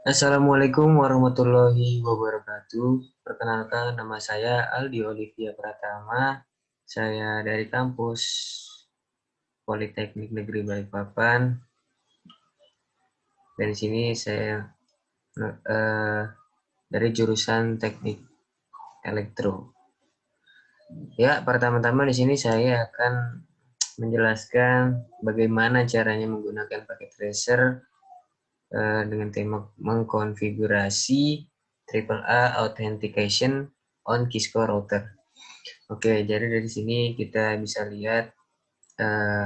Assalamualaikum warahmatullahi wabarakatuh. Perkenalkan, nama saya Aldi Olivia Pratama. Saya dari kampus Politeknik Negeri Balikpapan. Dari sini saya dari jurusan Teknik Elektro. Ya, pertama-tama di sini saya akan menjelaskan bagaimana caranya menggunakan paket tracer dengan tema mengkonfigurasi AAA Authentication on Kisco Router. Oke, jadi dari sini kita bisa lihat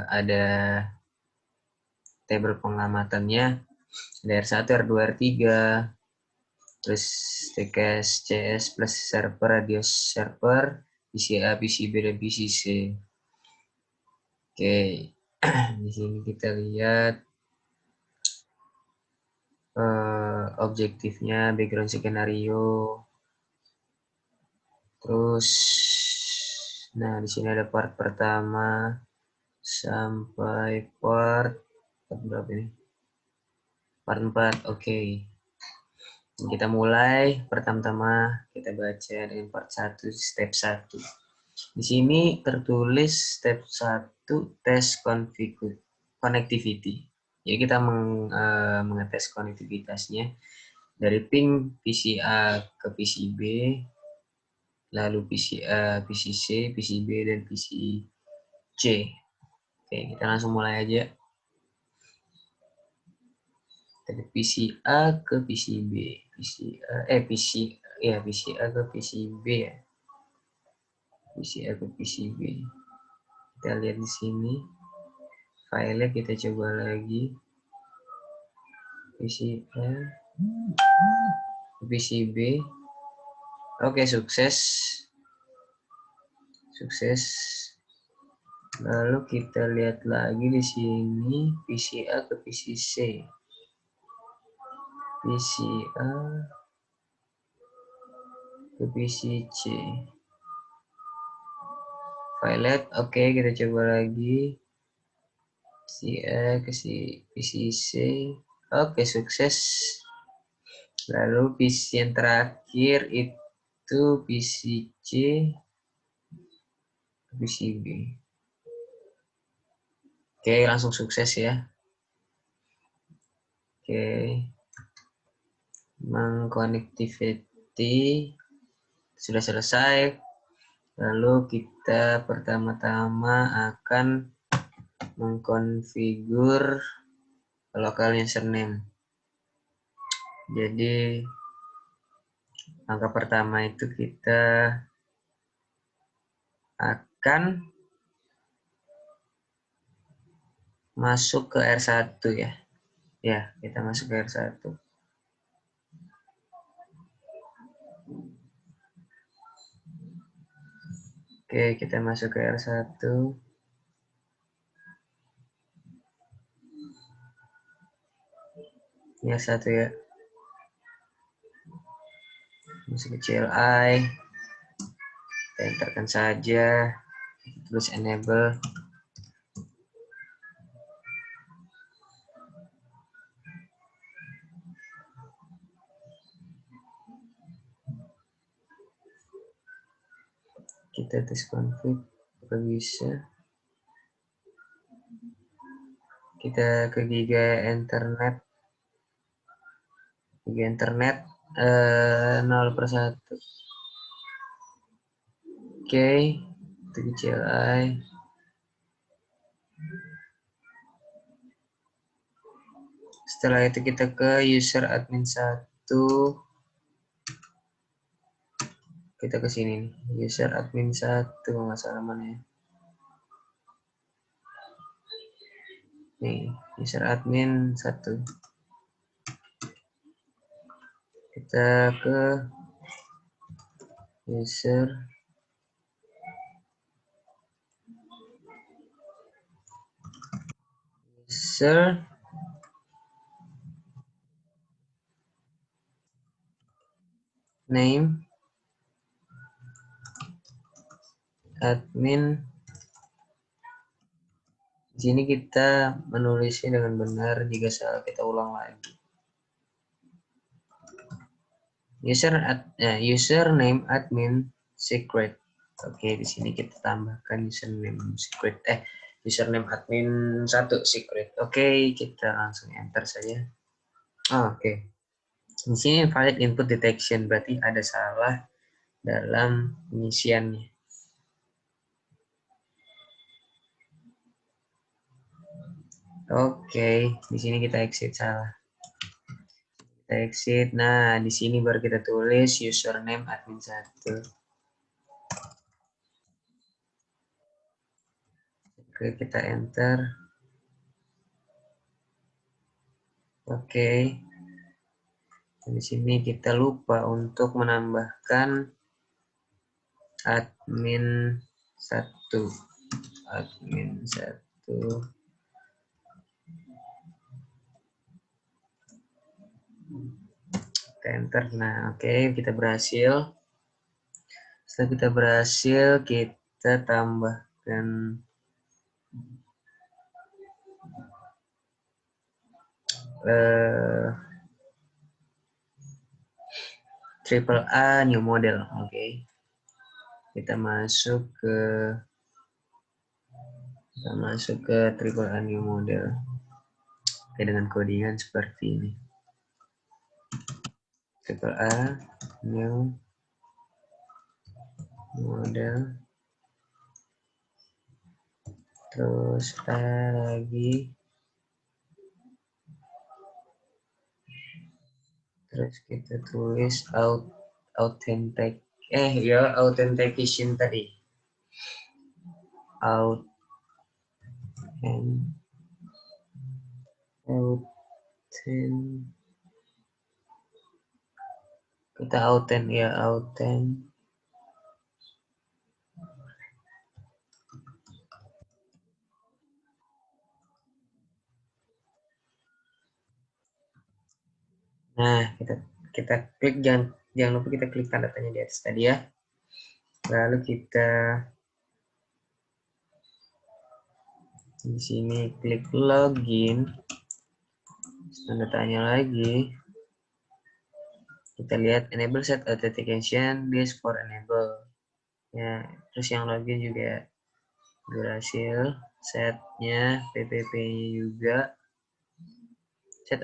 ada tabel pengamatannya. Ada R1, R2, R3, terus TKS, CS plus server, radius server, PCA, PCB, dan PCC. Oke, di sini kita lihat objektifnya, background skenario. Terus, nah di sini ada part pertama sampai part berapa ini? Part 4, oke. Kita mulai, pertama-tama kita baca dengan part 1, step 1. Di sini tertulis step 1, tes connectivity. Jadi kita mengetes konektivitasnya dari ping PCA ke PCB, lalu PCA, PCC, PCB, dan PCC. Oke, kita langsung mulai aja. Dari PCA ke PCB, PCA ke PCB ya. PCA ke PCB. Kita lihat di sini. Filenya kita coba lagi. PCA ke PCB. Oke, sukses. Sukses. Lalu kita lihat lagi di sini PCA ke PCC. PCA ke PCC. Violet, oke, kita coba lagi. PCA ke PCC. Oke, sukses. Lalu PC yang terakhir itu PCC ke PCB. Oke, langsung sukses ya. Oke. Mengconnectivity sudah selesai. Lalu kita pertama-tama akan mengkonfigur local username. Jadi langkah pertama itu kita akan masuk ke R1 ya. Ya, kita masuk ke R1. Oke, kita masuk ke R1. Ini R1 ya. Masuk ke CLI. Kita enterkan saja. Terus enable. Kita tes config. Apa bisa. Kita ke Giga Internet. Giga Internet 0/1. Oke, itu CLI. Setelah itu kita ke user admin 1. Kita ke sini nih, user admin 1, nggak salah mana ya. Nih, user admin 1. Kita ke user name admin. Di sini kita menulisnya dengan benar, jika salah kita ulang lagi. Username admin secret. Oke, di sini kita tambahkan username secret. Username admin 1 secret. Oke, kita langsung enter saja. Oke. Di sini valid input detection, berarti ada salah dalam pengisiannya. Oke, di sini kita exit salah. Kita exit. Nah, di sini baru kita tulis username admin 1. Oke, kita enter. Oke. Di sini kita lupa untuk menambahkan admin 1. Admin 1. Kita enter. Nah, oke, kita berhasil. Setelah kita berhasil, kita tambahkan triple A new model. Oke. Kita masuk ke triple A new model. Oke, dengan codingan seperti ini. Triple A new model. Terus lagi. Terus kita tulis authentication tadi. Kita authent. Nah, kita klik, jangan lupa kita klik tanda tanya di atas tadi ya. Lalu kita di sini klik login, tanda tanya lagi. Kita lihat enable set authentication, this for enable. Ya, terus yang login juga berhasil, setnya PPP-nya juga, set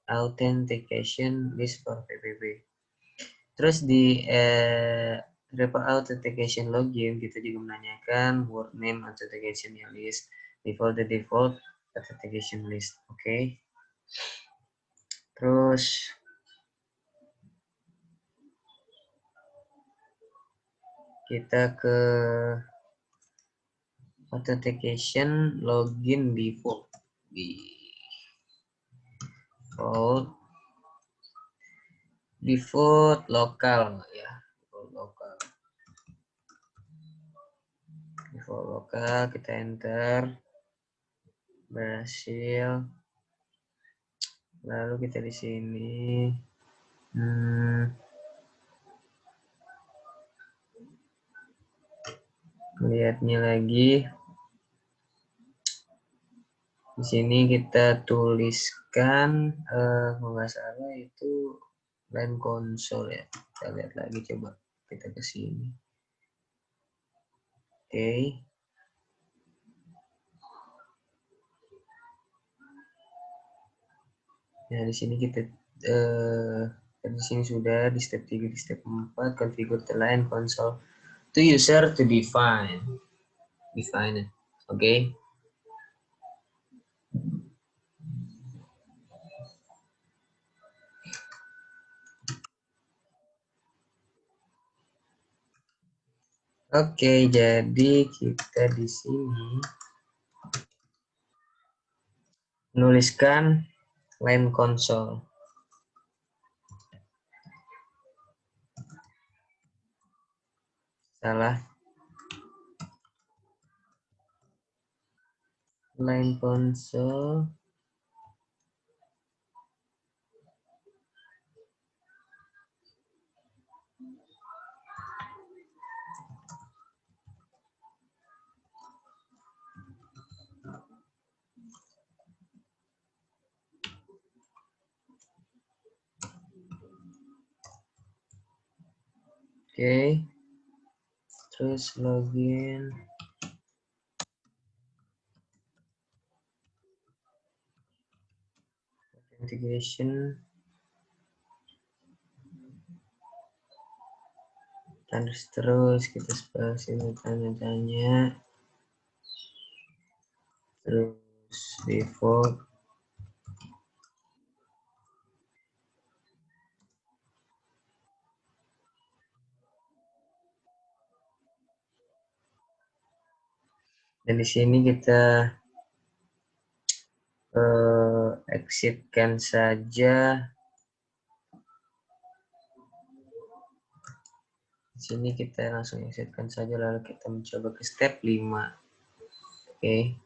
authentication list for PPP. Terus di Repo authentication login kita juga menanyakan word name authentication list, default authentication list. Oke. Terus kita ke authentication login default lokal ya, default lokal, kita enter, berhasil. Lalu kita di sini lihatnya lagi. Di sini kita tuliskan kalau nggak salah itu line console ya. Kita lihat lagi, coba kita ke sini. Oke. Nah, di sini kita di sini sudah di step 3, di step 4 configure the line console to user to define it. Oke. Oke, jadi kita di sini menuliskan line console. Salah. Line console. Oke. Terus login. Authentication. Terus kita spasi tanya-tanya. Terus default. Dan di sini kita exitkan saja. Di sini kita langsung exitkan saja, lalu kita mencoba ke step 5. Oke.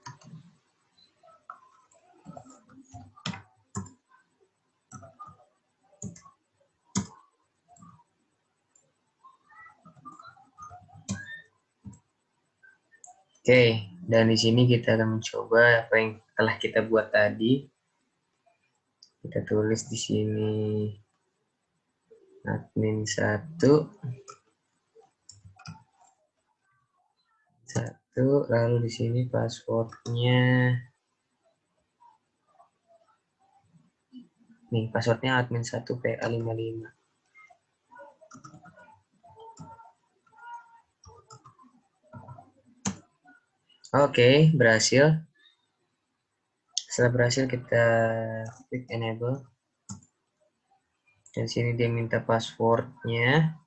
Oke, dan di sini kita akan mencoba apa yang telah kita buat tadi. Kita tulis di sini admin 1, lalu di sini passwordnya. Nih, passwordnya admin 1 PA55. Oke, berhasil. Setelah berhasil kita klik enable. Dan sini dia minta passwordnya.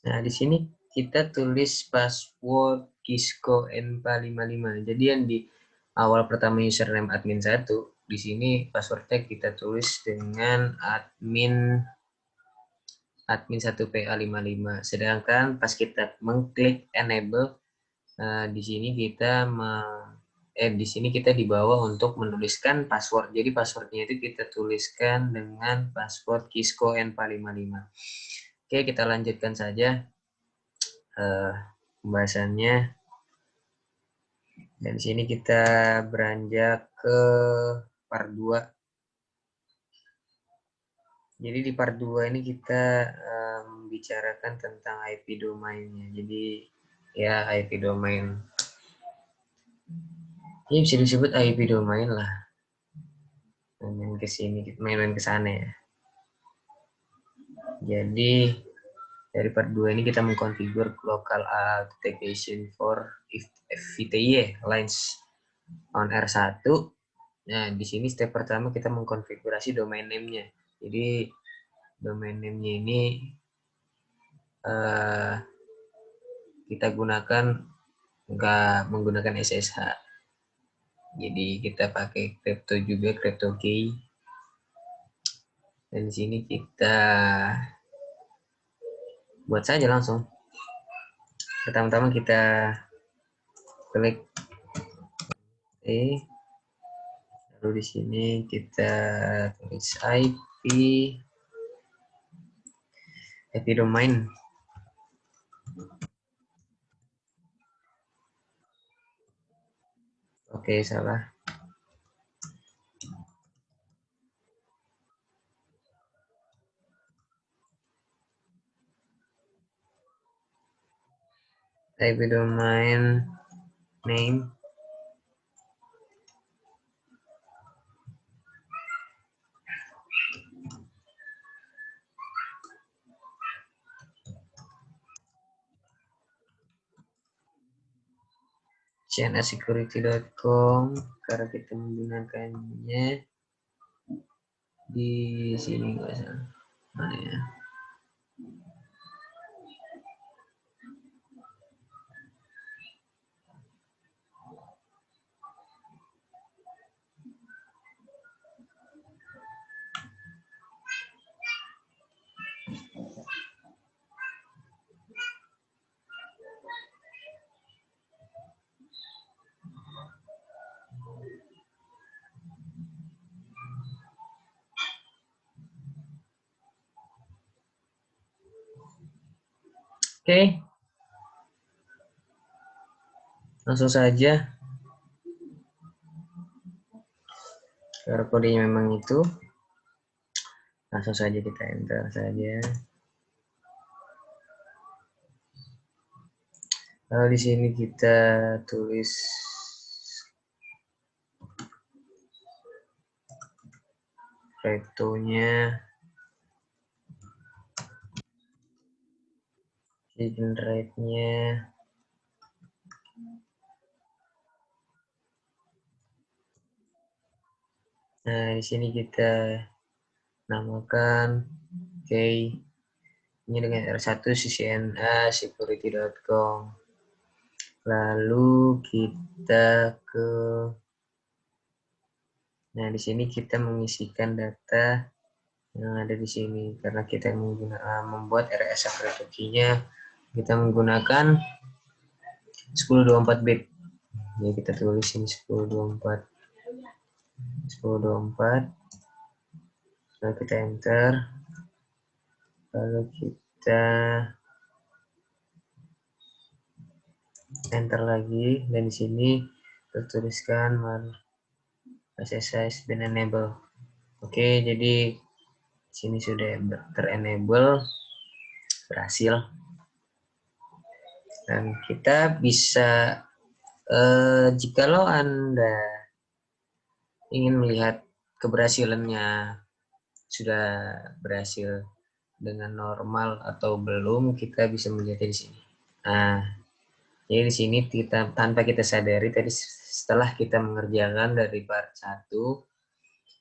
Nah, di sini kita tulis password Kisco N455. Jadi yang di awal pertama username admin 1, di sini passwordnya kita tulis dengan admin 1 PA55. Sedangkan pas kita mengklik enable, di sini kita di sini kita dibawa untuk menuliskan password. Jadi passwordnya itu kita tuliskan dengan password Kisco N455. Oke, kita lanjutkan saja pembahasannya. Dan di sini kita beranjak ke part 2. Jadi di part 2 ini kita membicarakan tentang IP domainnya. Jadi ya IP domain. Ini bisa disebut IP domain lah. Main ke sini, main ke sana ya. Jadi dari part 2 ini kita mengkonfigur local authentication for FTY lines on R1. Nah, di sini step pertama kita mengkonfigurasi domain name-nya. Jadi domain name-nya ini kita gunakan nggak menggunakan SSH. Jadi kita pakai crypto juga, crypto key. Dan di sini kita buat saja langsung. Pertama-tama kita klik lalu di sini kita tulis IP domain. Oke, salah. IP domain name. cnasecurity.com karena kita menggunakannya di sini nggak salah. Mana ya? Oke, langsung saja. Karena kodenya memang itu, langsung saja kita enter saja. Lalu di sini kita tulis recto-nya, generate-nya. Nah, di sini kita namakan ini dengan R1 CCNA security.com. Lalu kita ke di sini kita mengisikan data yang ada di sini karena kita membuat RS security key-nya kita menggunakan 1024 bit. Jadi kita tulis ini 1024. Lalu kita enter. Lalu kita enter lagi dan di sini tertuliskan SSH been enable. Oke, jadi di sini sudah terenable, berhasil. Dan kita bisa jikalau Anda ingin melihat keberhasilannya sudah berhasil dengan normal atau belum, kita bisa melihatnya di sini. Nah, jadi di sini kita tanpa kita sadari tadi setelah kita mengerjakan dari part 1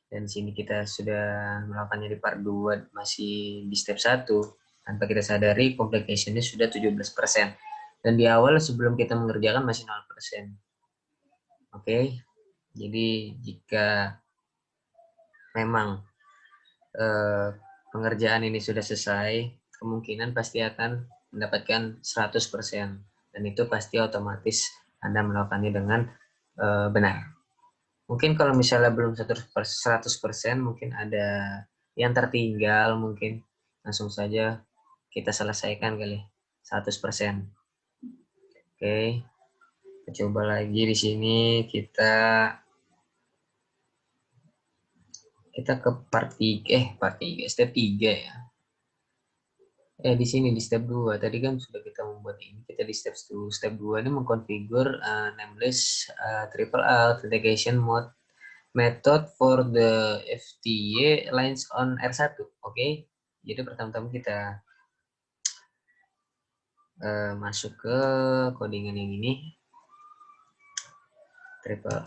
dan di sini kita sudah melakukannya di part 2 masih di step 1, tanpa kita sadari complication-nya sudah 17%. Dan di awal sebelum kita mengerjakan masih 0%. Oke. Jadi jika memang pengerjaan ini sudah selesai, kemungkinan pasti akan mendapatkan 100%. Dan itu pasti otomatis Anda melakukannya dengan benar. Mungkin kalau misalnya belum 100%, mungkin ada yang tertinggal, mungkin langsung saja kita selesaikan kali 100%. Oke. Kita coba lagi di sini, kita ke part 3, step 3 ya. Di sini di step 2 tadi kan sudah kita membuat ini, kita di step 2. Step 2 ini mengkonfigur nameless triple authentication method for the FTA lines on R1. Oke. Jadi pertama-tama kita masuk ke codingan yang ini, triple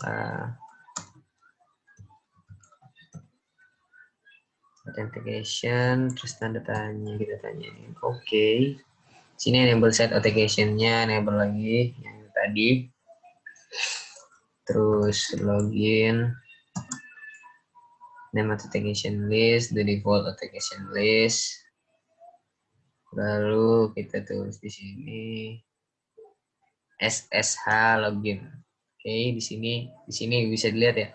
authentication, terus tanda tanya, kita tanyain. Oke. Sini enable set authentication-nya, enable lagi yang tadi. Terus login, name authentication list, the default authentication list. Lalu kita tulis di sini SSH login. Oke, di sini bisa dilihat ya.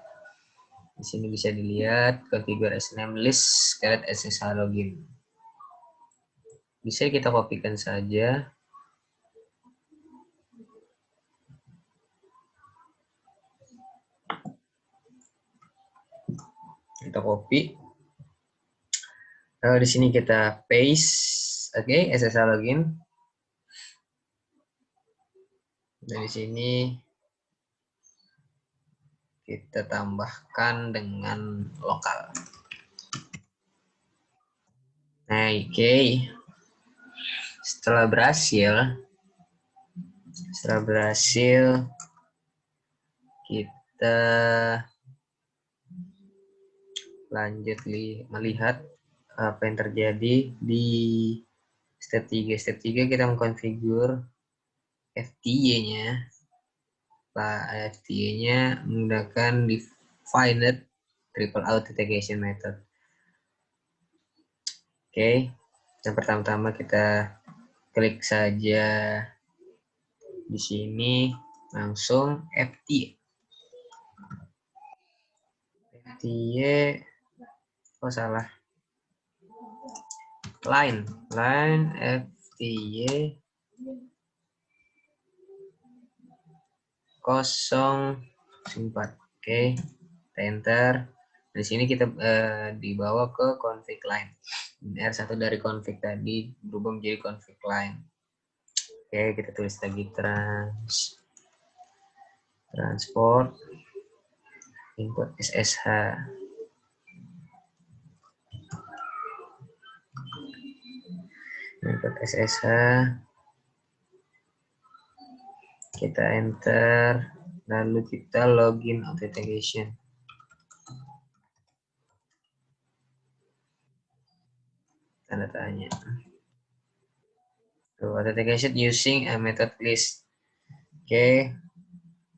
Di sini bisa dilihat configure as name list SSH login. Bisa kita kopikan saja. Kita copy. Lalu di sini kita paste, oke, SSH login. Dan di sini kita tambahkan dengan lokal. Nah, oke. Setelah berhasil, kita lanjut melihat apa yang terjadi di step 3. Step 3 kita mengkonfigur FTA-nya. FTA-nya menggunakan defined triple authentication method. Oke. Yang pertama-tama kita klik saja di sini langsung FTA. Salah. Line FTA 004. Oke, kita enter. Di sini kita dibawa ke config line. R1 dari config tadi berubah menjadi config line. Oke, kita tulis lagi transport input SSH. Input SSH. Kita enter, lalu kita login authentication. Tanda tanya. So, authentication using a method list. Oke.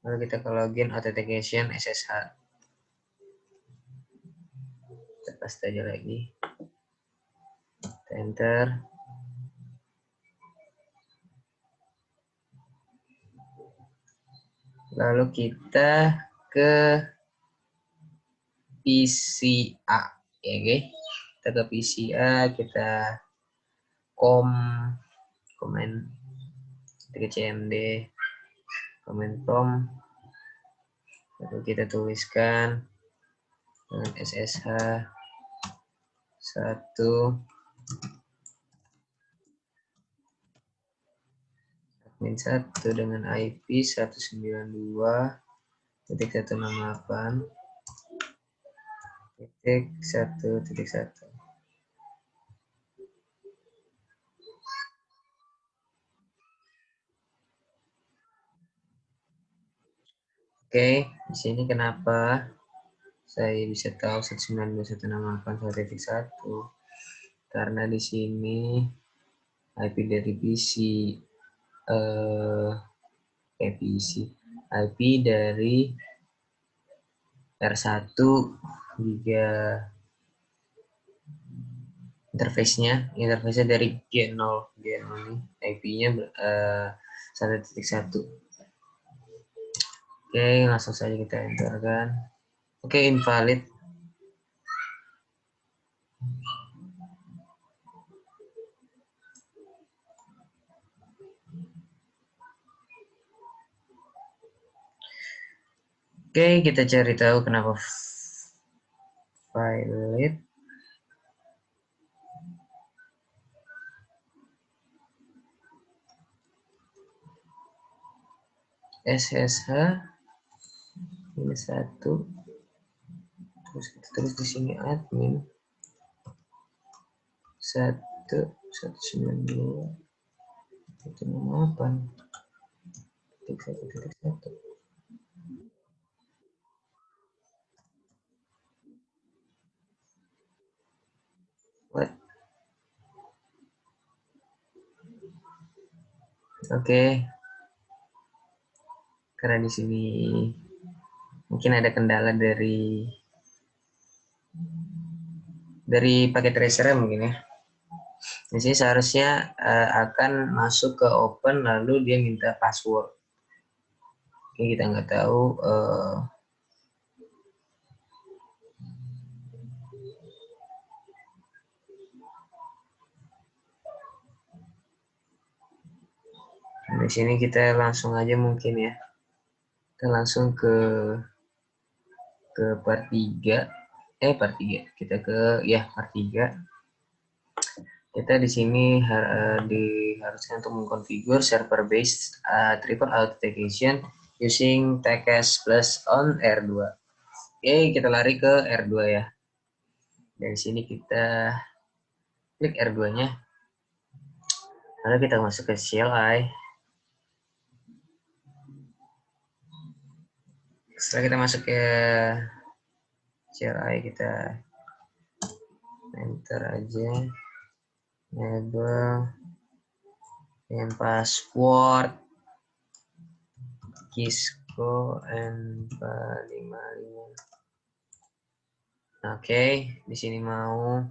Lalu kita ke login authentication SSH. Kita paste aja lagi. Kita enter. Lalu kita ke PCA. Ya, oke. Kita ke PCA, kita komen ketika cmd comment prom, lalu kita tuliskan dengan SSH 1 admin 1 dengan IP 192.168.1.1. Oke, di sini kenapa saya bisa tahu 192.168.1.1? Karena di sini IP dari PC IP dari R1 giga interface-nya dari G0 ini IP-nya 1.1. Oke, langsung saja kita enterkan. Oke, invalid. Oke, kita cari tahu kenapa valid. SSH ini 1. Terus kita tulis di sini admin 1.192.1.1.1. What? Oke. Karena di sini mungkin ada kendala dari paket tracer mungkin ya. Di sini seharusnya akan masuk ke open lalu dia minta password. Oke, kita nggak tahu. Di sini kita langsung aja mungkin ya. Kita langsung ke part 3. Part 3. Kita ke part 3. Kita di sini diharuskan untuk mengkonfigur server based triple authentication using TKS Plus on R2. Oke, kita lari ke R2 ya. Dari sini kita klik R2-nya. Lalu kita masuk ke CLI. Setelah kita masuk ke CLI, kita enter aja. Enable dengan password Kisco N455. Oke, di sini mau.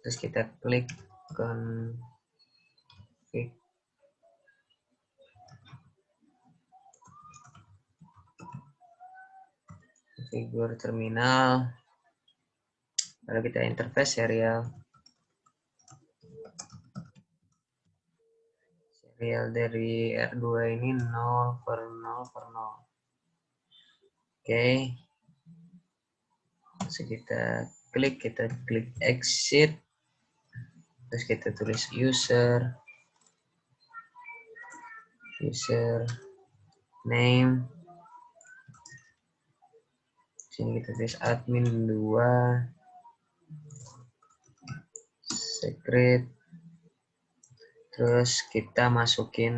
Terus kita klik config. Configure terminal. Lalu kita interface serial. Real dari R2 ini 0 per 0 per 0. Oke. Terus kita klik exit. Terus kita tulis user name. Sini kita tulis admin 2 secret. Terus kita masukin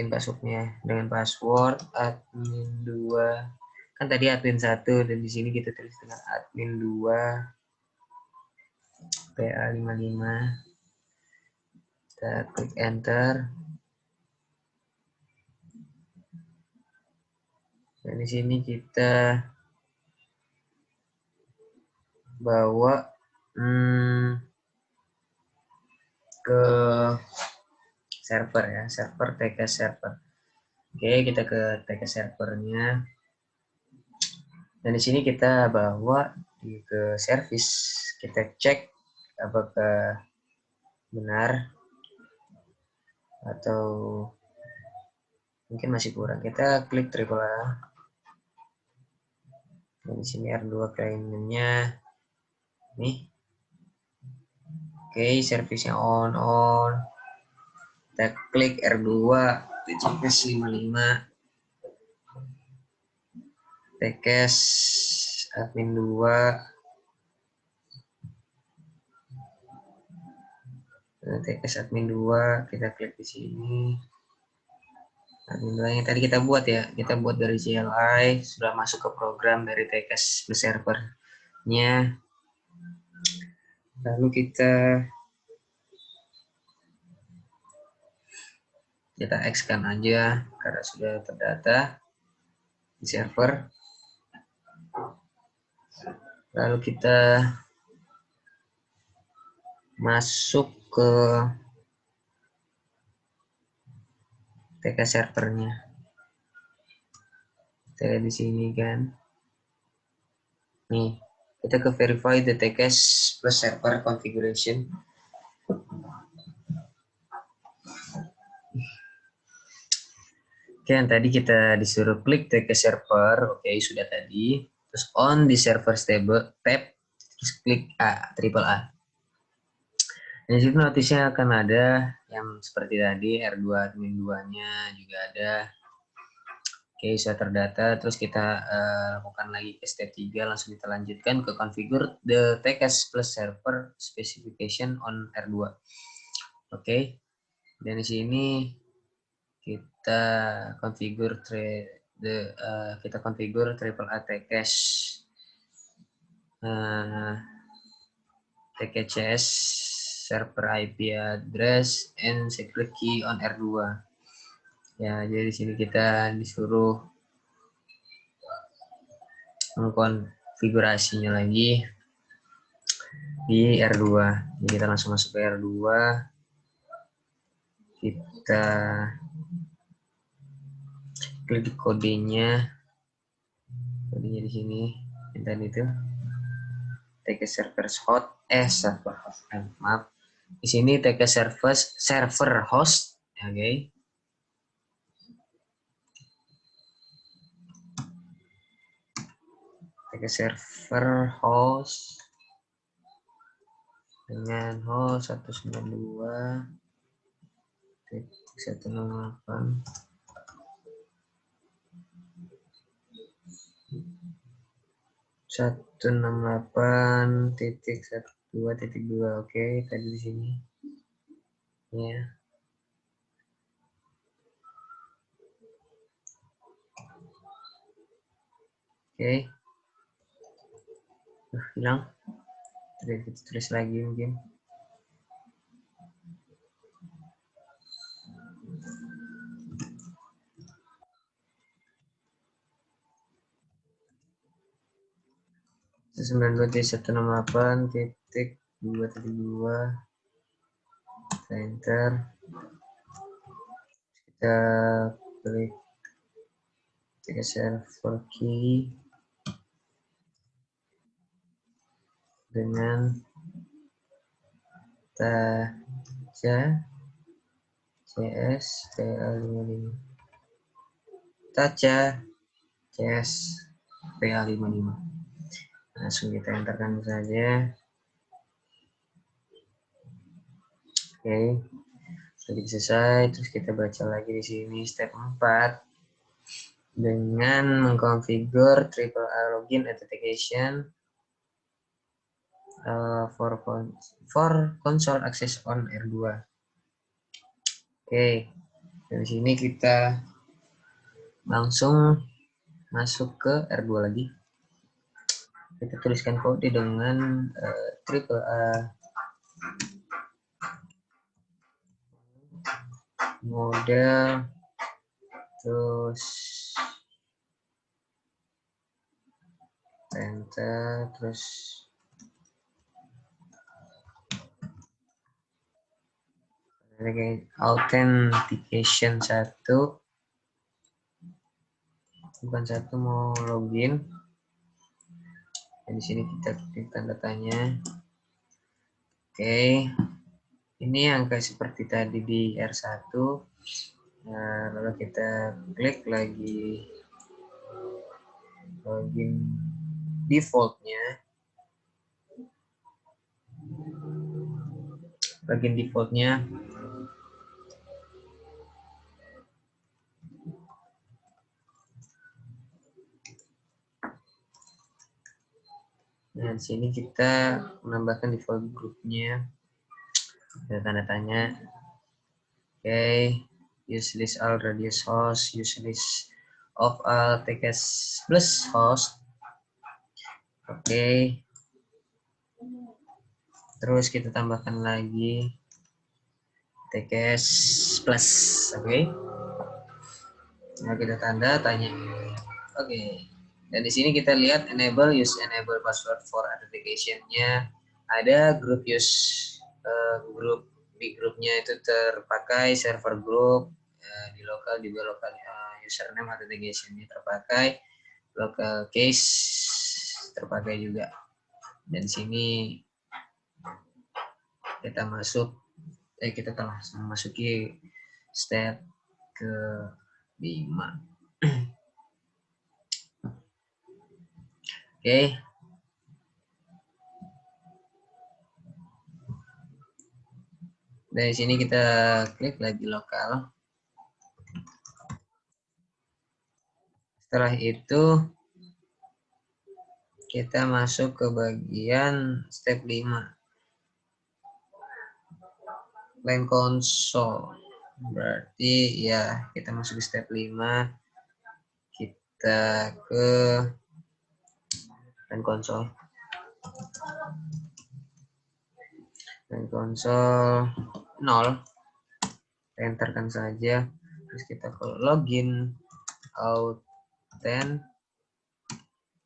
passwordnya dengan password admin 2. Kan tadi admin 1 dan di sini kita tulis dengan admin 2 PA55. Kita klik enter. Dan di sini kita bawa ke server ya, server TKS server. Oke, kita ke TKS servernya. Dan di sini kita bawa ke service, kita cek apakah benar atau mungkin masih kurang. Kita klik triple A. Dan di sini R2 clientnya nih. Oke, servisnya on. Kita klik R2 TCS 55. TKS admin 2. TKS admin 2, kita klik di sini. Admin 2 yang tadi kita buat ya, kita buat dari CLI, sudah masuk ke program dari TKS plus servernya. Lalu kita X-kan aja karena sudah terdata di server. Lalu kita masuk ke TK servernya. Kita di sini kan. Nih, kita ke verify the TKS plus server configuration. Oke, yang tadi kita disuruh klik TK server, oke sudah tadi. Terus on di server stable tab, terus klik triple A. Dan di situ notisnya akan ada yang seperti tadi R2 admin 2-nya juga ada. Oke, sudah terdata. Terus kita lakukan lagi ke step 3, langsung kita lanjutkan ke configure the TKS plus server specification on R2. Oke. Dan di sini kita configure triple A TKS TKCS server IP address and secret key on R2. Ya, jadi di sini kita disuruh mengkonfigurasinya lagi di R2. Jadi kita langsung masuk ke R2. Kita klik kodenya. Kodenya di sini. Dan itu TK server host maaf. Di sini TK server host, oke. TK server host dengan host 192.168 168.12.2. Oke, tadi di sini ya. Oke, hilang. Kita tulis lagi mungkin. Sembilan dua satu enam delapan titik 2.2. Enter. Kita klik server key dengan Taja CS PA55. Taja CS PA55. Langsung kita enterkan saja. Oke. Sudah selesai, terus kita baca lagi di sini step 4 dengan mengkonfigur triple A login authentication for console access on R2. Oke, dari sini kita langsung masuk ke R2 lagi. Kita tuliskan kode dengan triple A model, terus enter, terus authentication 1, bukan 1, mau login. Dan di sini kita klik tanda tanya. Oke, ini angka seperti tadi di R1. Nah, lalu kita klik lagi login defaultnya. Login defaultnya nah, di sini kita menambahkan default grupnya. Ada tanda tanya. Oke, use list all radius host, use list of all TKS plus host. Oke. Terus kita tambahkan lagi TKS plus. Oke. Nah, kita tanda tanya. Oke. Dan di sini kita lihat enable password for authentication-nya. Ada group use grup di grupnya itu terpakai, server group di lokal juga lokal username authentication-nya terpakai, local case terpakai juga. Dan sini kita kita telah memasuki step ke 5. Oke. Dari sini kita klik lagi lokal. Setelah itu kita masuk ke bagian step 5. Line console. Berarti ya kita masuk ke step 5. Kita ke line console. Line console 0. Enterkan saja. Terus kita ke login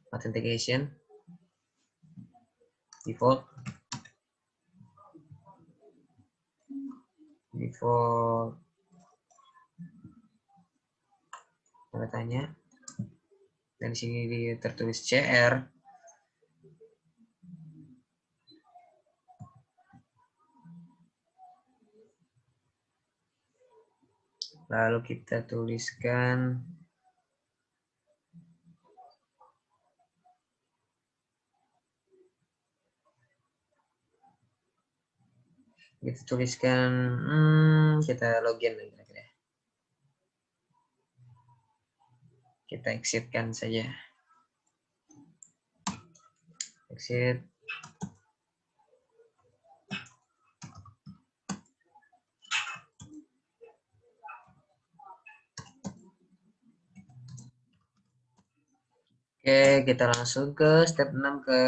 authentication default tanda tanya, dan di sini tertulis CR. Lalu kita tuliskan kita login lagi. Kita exitkan saja. Exit. Oke, kita langsung ke step 6 ke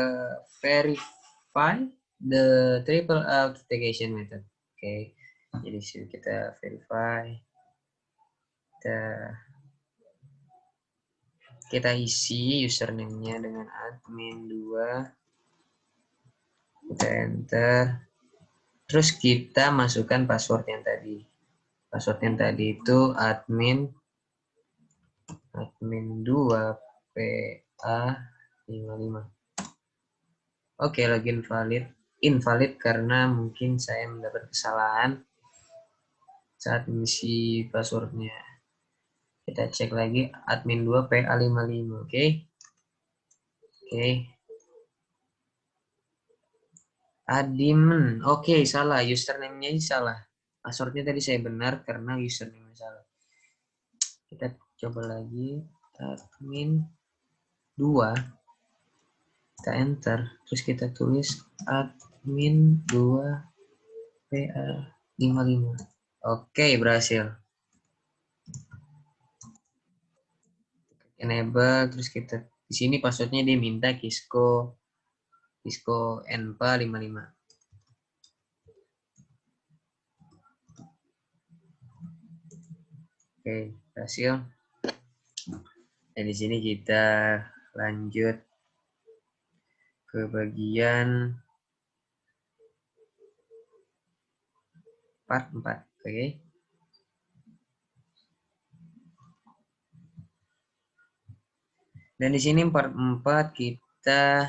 verify the triple authentication method. Oke, jadi sini kita verify. Kita isi username-nya dengan admin 2. Kita enter. Terus kita masukkan password yang tadi. Password yang tadi itu admin 2 PA55. Oke, login valid. invalid karena mungkin saya mendapat kesalahan saat mengisi passwordnya. Kita cek lagi admin 2 PA55, oke. Oke. Admin, oke, salah, username-nya salah. Passwordnya tadi saya benar karena username salah. Kita coba lagi admin 2, kita enter, terus kita tulis admin 2 PA55. Oke, berhasil. Enable, terus kita di sini passwordnya dia minta Kisco Enpa 55. Oke, berhasil. Dan di sini kita lanjut ke bagian part 4. Oke. Dan di sini part 4 kita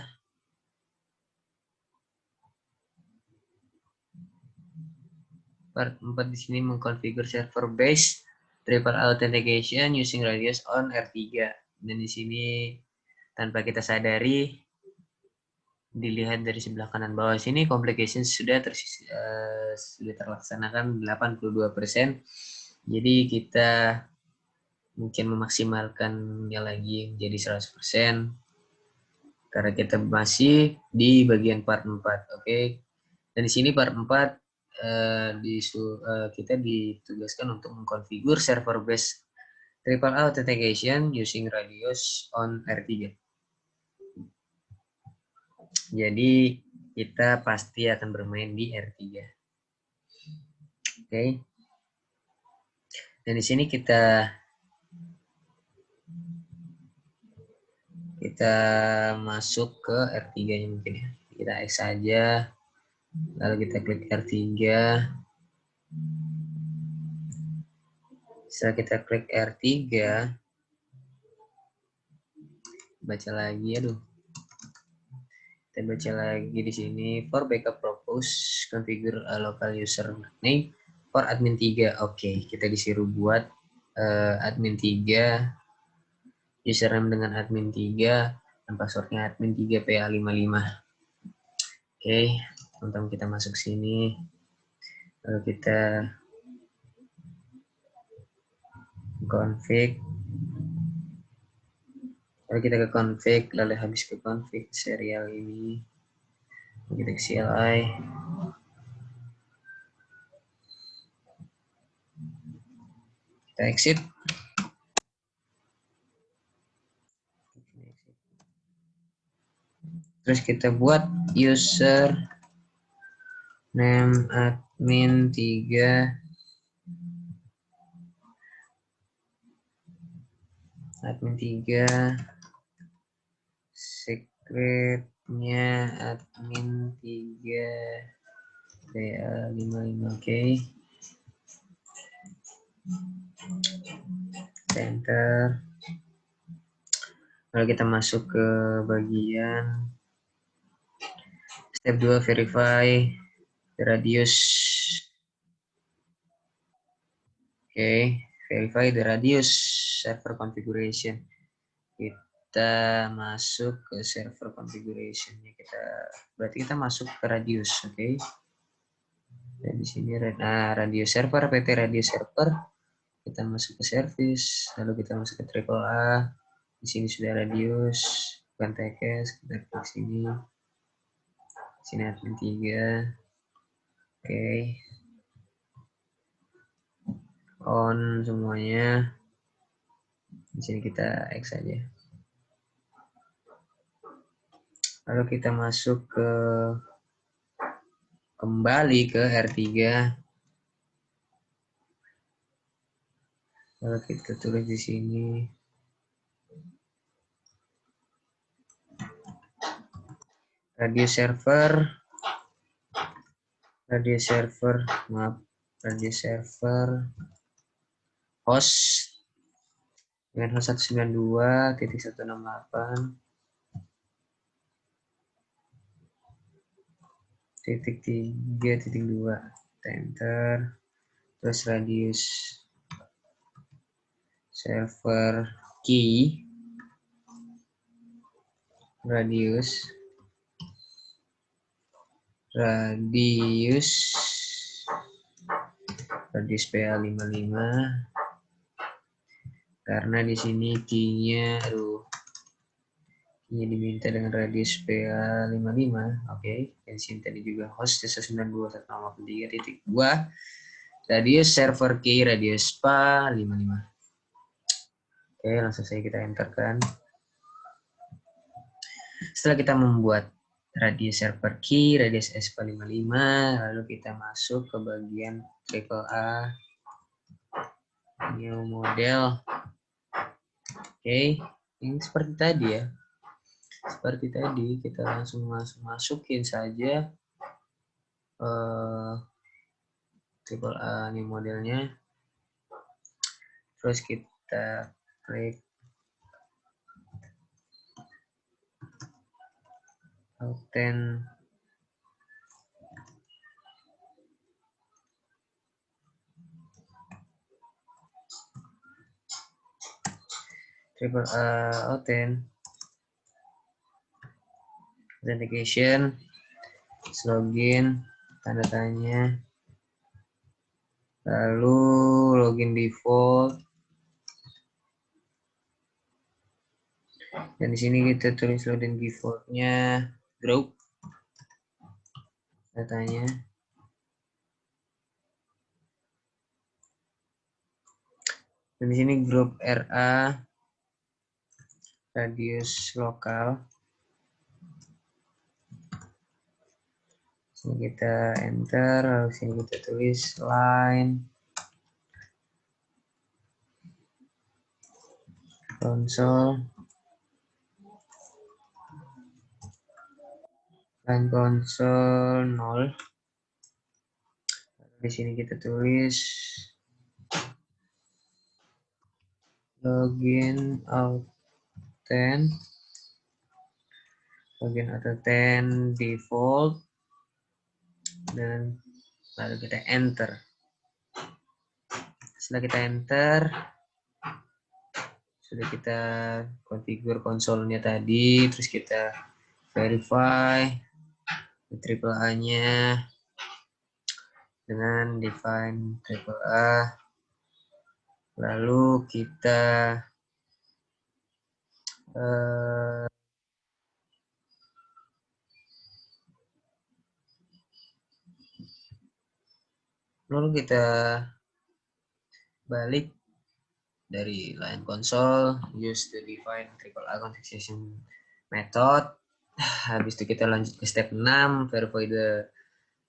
di sini mengkonfigur server base triple authentication using radius on R3. Dan di sini tanpa kita sadari, dilihat dari sebelah kanan bawah sini, complication sudah terlaksanakan 82%. Jadi kita mungkin memaksimalkannya lagi menjadi 100% karena kita masih di bagian part 4. Oke. Dan di sini part 4 kita ditugaskan untuk mengkonfigur server base triple authentication using radius on R3. Jadi kita pasti akan bermain di R3. Oke. Dan di sini kita masuk ke R3-nya mungkin ya. Kita X saja. Lalu kita klik R3. Setelah kita klik R3, baca lagi, aduh. Kita baca lagi di sini, for backup purpose, configure a local username for admin 3. Oke, kita disuruh buat admin 3, username dengan admin 3, dan passwordnya admin 3 PA55. Oke, teman-teman kita masuk sini. Lalu kita config. Lalu kita ke config, lalu habis ke config serial ini. Kita ke CLI. Kita exit. Terus kita buat user name admin 3 secretnya admin 3 PA55. Oke. Enter. Lalu kita masuk ke bagian step 2, verify the radius. Oke, verify the radius server configuration. Kita masuk ke server configuration. Berarti kita masuk ke radius, oke. Dan di sini radius server, PT radius server. Kita masuk ke service, lalu kita masuk ke triple A. Di sini sudah radius, bukan TKS, kita klik sini. Sini admin 3. Oke. On semuanya. Di sini kita X saja. Lalu kita masuk kembali ke R3. Lalu kita tulis di sini radius server host dengan host 192.168. titik 3.2, enter. Terus radius server key, radius PA55, karena di sini key-nya ini diminta dengan radius PA55. Oke, dan sini tadi juga host 192.168.3.2, radius server key, radius PA55. Oke, langsung saja kita enterkan. Setelah kita membuat radius server key, radius SP55, lalu kita masuk ke bagian AAA new model. Oke, ini seperti tadi ya. Seperti tadi, kita langsung masukin saja AAA new modelnya. Terus kita klik Authent. Authent. Authentication, login, tanda tanya, lalu login default, dan di sini kita tulis login defaultnya group, datanya, dan di sini grup RA, radius lokal. Sini kita enter, lalu sini kita tulis line console, line console 0. Di sini kita tulis login authent, default, dan lalu kita enter. Setelah kita enter, sudah kita konfigur konsolnya tadi, terus kita verify AAA-nya dengan define AAA, lalu kita balik dari line console, use to define AAA configuration method. Habis itu kita lanjut ke step 6, verify the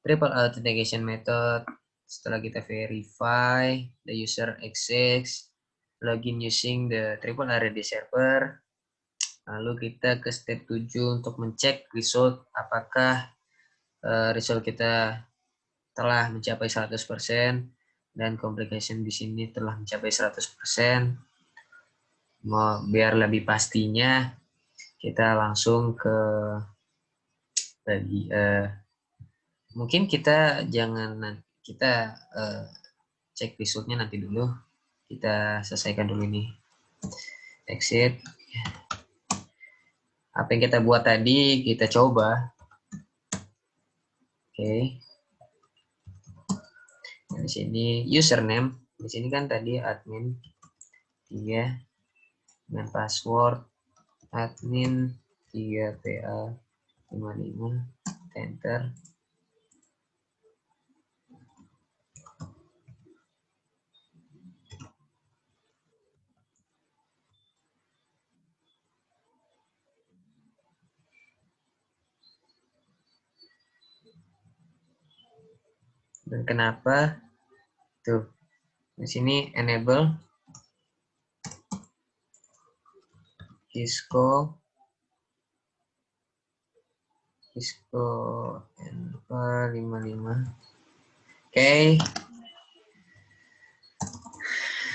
AAA authentication method. Setelah kita verify, the user access, login using the AAA ready server. Lalu kita ke step 7 untuk mencek result, apakah result kita telah mencapai 100% dan complication di sini telah mencapai 100%. Biar lebih pastinya, kita langsung ke mungkin kita cek resultnya nanti dulu. Kita selesaikan dulu ini. Exit. Apa yang kita buat tadi kita coba. Oke. Nah, di sini username. Di sini kan tadi admin 3 dengan password admin 3PA55, enter. Dan kenapa? Tuh, di sini enable Cisco NV55. Oke.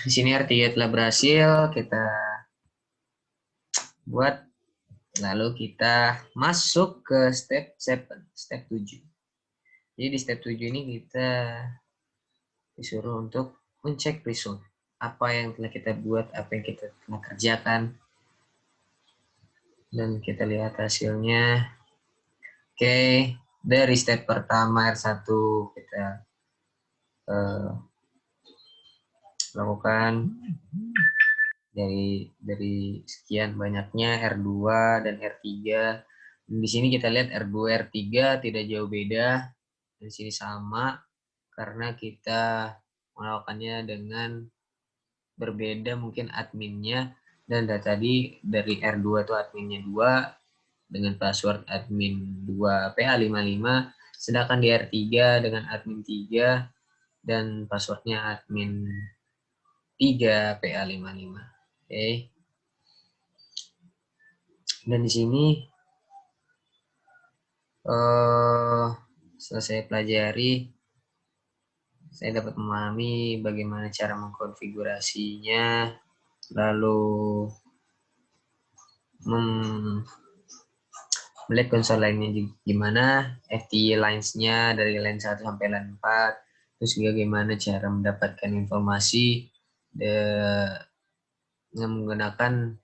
Di sini artinya telah berhasil, kita buat, lalu kita masuk ke step 7. Jadi di step 7 ini kita disuruh untuk mencek result. Apa yang telah kita buat, apa yang kita telah kerjakan. Dan kita lihat hasilnya. Oke, dari step pertama R1 kita lakukan dari sekian banyaknya R2 dan R3. Dan di sini kita lihat R2, R3 tidak jauh beda. Di sini sama karena kita melakukannya dengan berbeda mungkin adminnya, dan tadi dari R2 itu adminnya 2 dengan password admin 2 PA55, sedangkan di R3 dengan admin 3 dan passwordnya admin 3 PA55. Oke. Dan di sini setelah saya pelajari, saya dapat memahami bagaimana cara mengkonfigurasinya, lalu melihat konsol lainnya gimana, FTI lines-nya dari line 1 sampai line 4, terus juga gimana cara mendapatkan informasi dengan menggunakan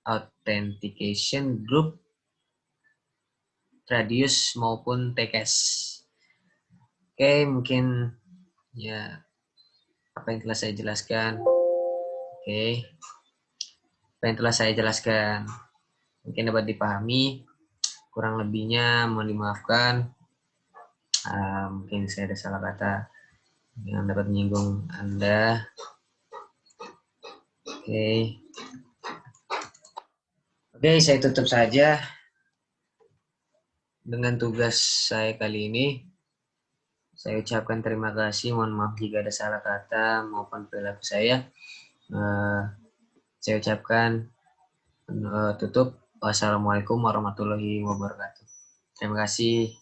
authentication group, Radius maupun TKS. Oke, mungkin ya apa yang telah saya jelaskan. Oke, apa yang telah saya jelaskan mungkin dapat dipahami. Kurang lebihnya mohon dimaafkan. Mungkin saya ada salah kata yang dapat menyinggung Anda. Oke, saya tutup saja dengan tugas saya kali ini. Saya ucapkan terima kasih, mohon maaf jika ada salah kata maupun perilaku saya. Saya ucapkan tutup. Wassalamualaikum warahmatullahi wabarakatuh. Terima kasih.